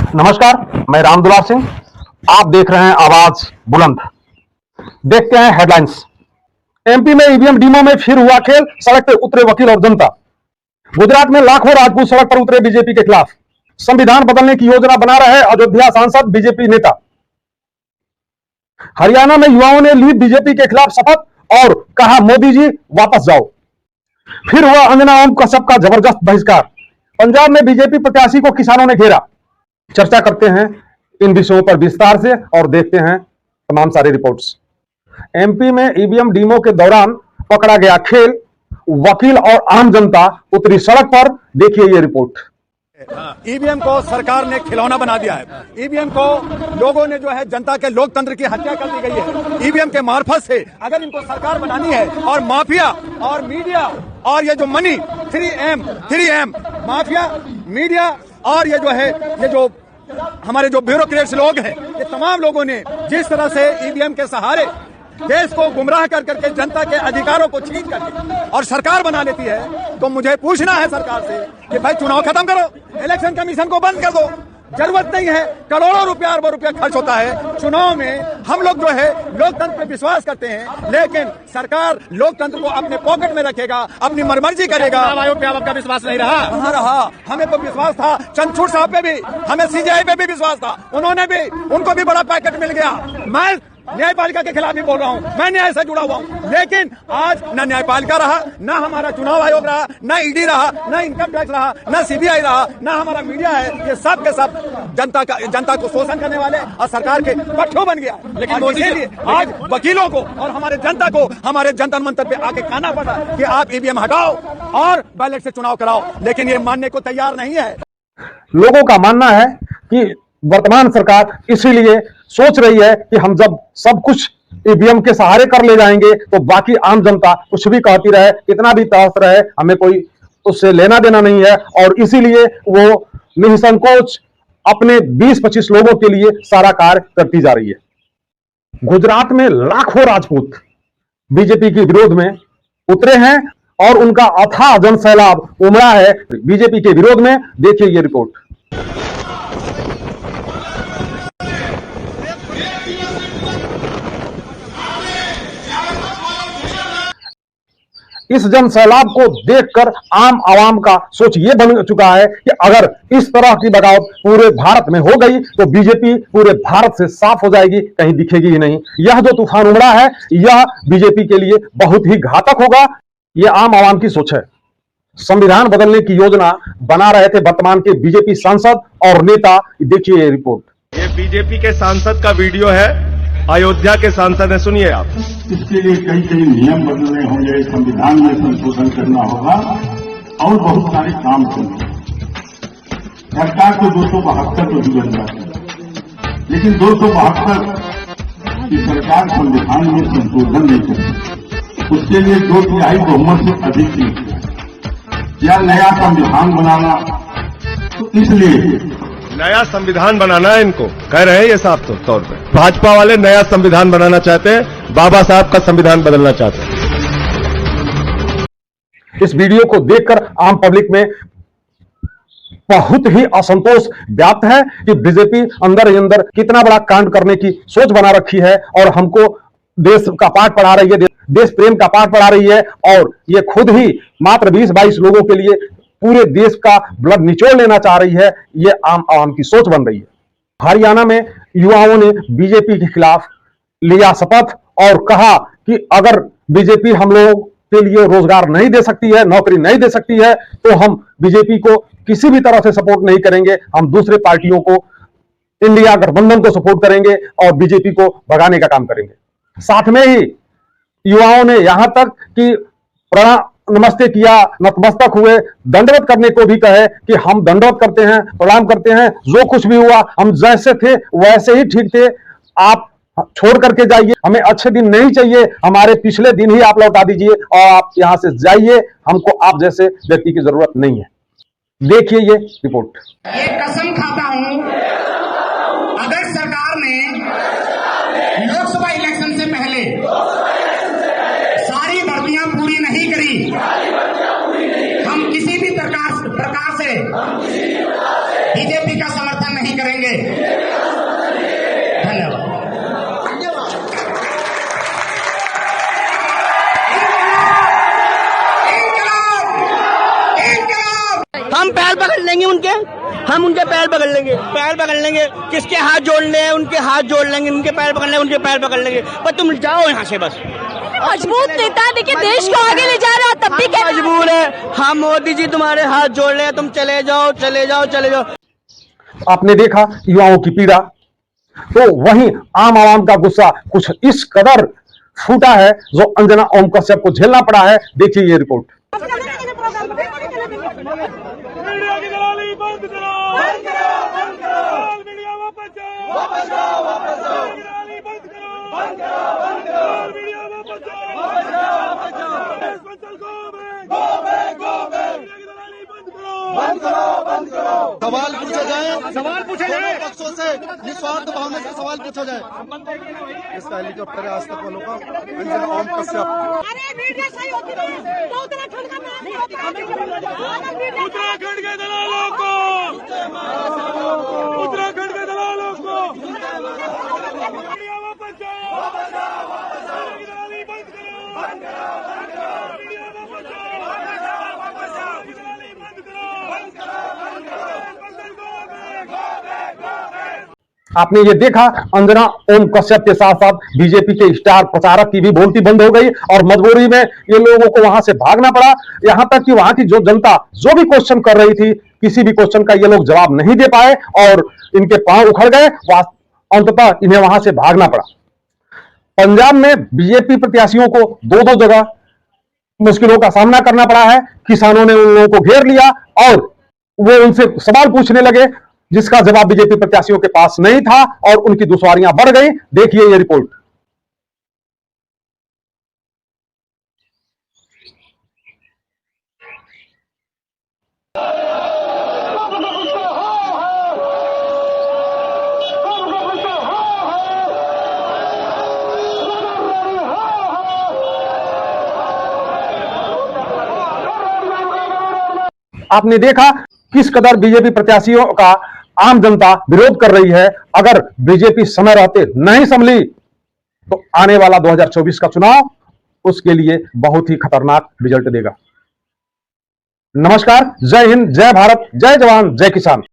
नमस्कार, मैं रामदुलार सिंह। आप देख रहे हैं आवाज बुलंद। देखते हैं हेडलाइंस। एमपी में ईवीएम डीमो में फिर हुआ खेल, सड़क पर उतरे वकील और जनता। गुजरात में लाखों राजपूत सड़क पर उतरे बीजेपी के खिलाफ। संविधान बदलने की योजना बना रहे अयोध्या सांसद बीजेपी नेता। हरियाणा में युवाओं ने ली बीजेपी के खिलाफ शपथ और कहा मोदी जी वापस जाओ। फिर हुआ अंजना ओम कश्यप का जबरदस्त बहिष्कार। पंजाब में बीजेपी प्रत्याशी को किसानों ने घेरा। चर्चा करते हैं इन विषयों पर विस्तार से और देखते हैं तमाम सारी रिपोर्ट्स। एमपी में ईवीएम डीमो के दौरान पकड़ा गया खेल, वकील और आम जनता उतरी सड़क पर। देखिए ये रिपोर्ट। ईवीएम को सरकार ने खिलौना बना दिया है। ईवीएम को लोगों ने जो है जनता के लोकतंत्र की हत्या कर दी गई है। ईवीएम के मार्फत से अगर इनको सरकार बनानी है और माफिया और मीडिया और ये जो मनी 3M माफिया मीडिया और ये जो हमारे जो ब्यूरोक्रेट्स लोग हैं, ये तमाम लोगों ने जिस तरह से ईवीएम के सहारे देश को गुमराह कर करके जनता के अधिकारों को छीन करके और सरकार बना लेती है, तो मुझे पूछना है सरकार से कि भाई चुनाव खत्म करो, इलेक्शन कमीशन को बंद कर दो। जरूरत नहीं है, करोड़ों रुपया अरबों रुपया खर्च होता है चुनाव में। हम लोग जो है लोकतंत्र पे विश्वास करते हैं, लेकिन सरकार लोकतंत्र को अपने पॉकेट में रखेगा, अपनी मर्जी करेगा। आयोग पे आपका विश्वास नहीं रहा? कहाँ रहा? हमें तो विश्वास था चंद्रचूड़ साहब पे भी, हमें सीजीआई पे भी विश्वास था। उनको भी बड़ा पैकेट मिल गया। मैं न्यायपालिका के खिलाफ भी बोल रहा हूँ, मैं न्याय से जुड़ा हुआ हूँ, लेकिन आज न न्यायपालिका रहा, न हमारा चुनाव आयोग रहा, न ईडी रहा, न इनकम टैक्स रहा, न सीबीआई रहा, न हमारा मीडिया है। ये सब के सब जनता को शोषण करने वाले और सरकार के पट्टू बन गया। लेकिन इसीलिए आज वकीलों को और हमारे जनता को हमारे जंतर मंतर पे आके कहना पड़ा कि आप ईवीएम हटाओ और बैलेट से चुनाव कराओ, लेकिन ये मानने को तैयार नहीं है। लोगों का मानना है कि वर्तमान सरकार इसीलिए सोच रही है कि हम जब सब कुछ ईवीएम के सहारे कर ले जाएंगे तो बाकी आम जनता कुछ भी कहती रहे, कितना भी तरस रहे, हमें कोई उससे लेना देना नहीं है। और इसीलिए वो निसंकोच अपने 20-25 लोगों के लिए सारा कार्य करती जा रही है। गुजरात में लाखों राजपूत बीजेपी के विरोध में उतरे हैं और उनका अथाह जन सैलाब उमड़ा है बीजेपी के विरोध में। देखिए ये रिपोर्ट। इस जन सैलाब को देखकर आम आवाम का सोच ये बन चुका है कि अगर इस तरह की बगावत पूरे भारत में हो गई तो बीजेपी पूरे भारत से साफ हो जाएगी, कहीं दिखेगी ही नहीं। यह जो तूफान उमड़ा है यह बीजेपी के लिए बहुत ही घातक होगा, यह आम आवाम की सोच है। संविधान बदलने की योजना बना रहे थे वर्तमान के बीजेपी सांसद और नेता। देखिए ये रिपोर्ट। ये बीजेपी के सांसद का वीडियो है, अयोध्या के सांसद है, सुनिए आप। इसके लिए कई नियम बदलने होंगे, संविधान में संशोधन करना होगा और बहुत सारे काम करने। सरकार को 272 तो भी बन जाती है, लेकिन 272 की सरकार संविधान में संशोधन नहीं करती, उसके लिए 2/3 बहुमत से अधिक नहीं या नया संविधान बनाना। तो इसलिए नया संविधान बनाना है इनको, कह रहे हैं ये साफ तौर पे। भाजपा वाले नया संविधान बनाना चाहते हैं, बाबा साहब का संविधान बदलना चाहते हैं। इस वीडियो को देखकर आम पब्लिक में बहुत ही असंतोष व्याप्त है कि बीजेपी अंदर ही अंदर कितना बड़ा कांड करने की सोच बना रखी है और हमको देश का पाठ पढ़ा रही है, देश प्रेम का पाठ पढ़ा रही है। और ये खुद ही मात्र 20-22 लोगों के लिए पूरे देश का ब्लड निचोड़ लेना चाह रही है। ये आम आवाम की सोच बन रही है। हरियाणा में युवाओं ने बीजेपी के खिलाफ लिया शपथ और कहा कि अगर बीजेपी हम लोगों के लिए रोजगार नहीं दे सकती है, नौकरी नहीं दे सकती है, तो हम बीजेपी को किसी भी तरह से सपोर्ट नहीं करेंगे। हम दूसरे पार्टियों को, इंडिया गठबंधन को सपोर्ट करेंगे और बीजेपी को भगाने का काम करेंगे। साथ में ही युवाओं ने यहां तक कि नमस्ते किया, नतमस्तक हुए, दंडवत करने को भी कहे कि हम दंडवत करते हैं, प्रणाम करते हैं, जो कुछ भी हुआ हम जैसे थे वैसे ही ठीक थे, आप छोड़ करके जाइए, हमें अच्छे दिन नहीं चाहिए, हमारे पिछले दिन ही आप लौटा दीजिए और आप यहां से जाइए, हमको आप जैसे व्यक्ति की जरूरत नहीं है। देखिए ये रिपोर्ट। ये कसम खाता हूं, अगर सरकार ने लोकसभा इलेक्शन से पहले सारी भर्तियां पूरी नहीं करी, हम किसी भी प्रकार से बीजेपी का समर्थन नहीं करेंगे। करेंगे। धन्यवाद। हम पैर पकड़ लेंगे उनके, हम उनके पैर पकड़ लेंगे, किसके हाथ जोड़ने हैं उनके हाथ जोड़ लेंगे, उनके पैर पकड़ने हैं उनके पैर पकड़ लेंगे, पर तुम जाओ यहाँ से बस। मजबूत नेता देखिए देश को आगे ले जा रहा, तब भी क्या मजबूर है हम, मोदी जी तुम्हारे हाथ जोड़ रहे हैं, तुम चले जाओ चले जाओ चले जाओ। आपने देखा युवाओं की पीड़ा, तो वहीं आम आवाम का गुस्सा कुछ इस कदर फूटा है जो अंजना ओम कश्यप को झेलना पड़ा है। देखिए ये रिपोर्ट। सवाल पूछे जाए पक्षों से, निस्वार्थ भावना से सवाल पूछा जाए। इसका हेलीकॉप्टर है आज तक वालों का, अंजना ओम कश्यप। उत्तराखंड के दलालों को, उत्तराखंड के दलालों को आपने ये देखा अंजना ओम कश्यप के साथ साथ बीजेपी के स्टार प्रचारक की भी बोलती बंद हो गई और मजबूरी में ये लोगों को वहां से भागना पड़ा। यहां तक कि वहां की जो जनता जो भी क्वेश्चन कर रही थी, किसी भी क्वेश्चन का ये लोग जवाब नहीं दे पाए और इनके पांव उखड़ गए। अंततः इन्हें वहां से भागना पड़ा। पंजाब में बीजेपी प्रत्याशियों को दो दो जगह मुश्किलों का सामना करना पड़ा है। किसानों ने उन लोगों को घेर लिया और वो उनसे सवाल पूछने लगे जिसका जवाब बीजेपी प्रत्याशियों के पास नहीं था और उनकी दुश्वारियां बढ़ गई। देखिए ये रिपोर्ट। आपने देखा किस कदर बीजेपी प्रत्याशियों का आम जनता विरोध कर रही है। अगर बीजेपी समय रहते नहीं संभली तो आने वाला 2024 का चुनाव उसके लिए बहुत ही खतरनाक रिजल्ट देगा। नमस्कार, जय हिंद, जय भारत, जय जवान, जय किसान।